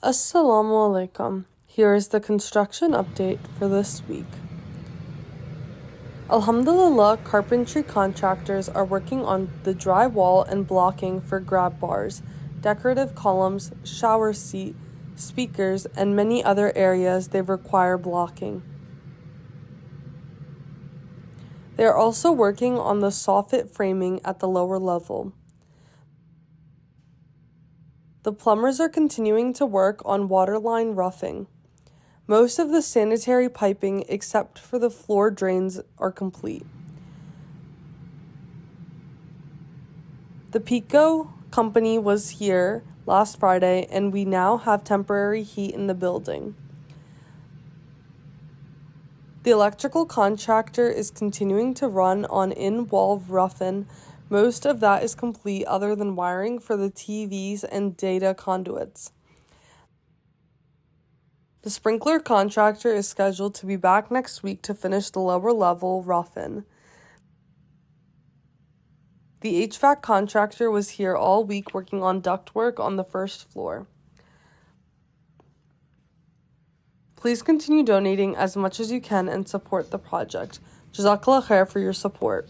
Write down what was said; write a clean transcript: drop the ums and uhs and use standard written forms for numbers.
Assalamu alaikum. Here is the construction update for this week. Alhamdulillah, carpentry contractors are working on the drywall and blocking for grab bars, decorative columns, shower seat, speakers, and many other areas they require blocking. They are also working on the soffit framing at the lower level. The plumbers are continuing to work on waterline roughing. Most of the sanitary piping, except for the floor drains, are complete. The Pico company was here last Friday, and we now have temporary heat in the building. The electrical contractor is continuing to run on in-wall roughing. Most of that is complete other than wiring for the TVs and data conduits. The sprinkler contractor is scheduled to be back next week to finish the lower level roughing. The HVAC contractor was here all week working on ductwork on the first floor. Please continue donating as much as you can and support the project. Jazakallah khair for your support.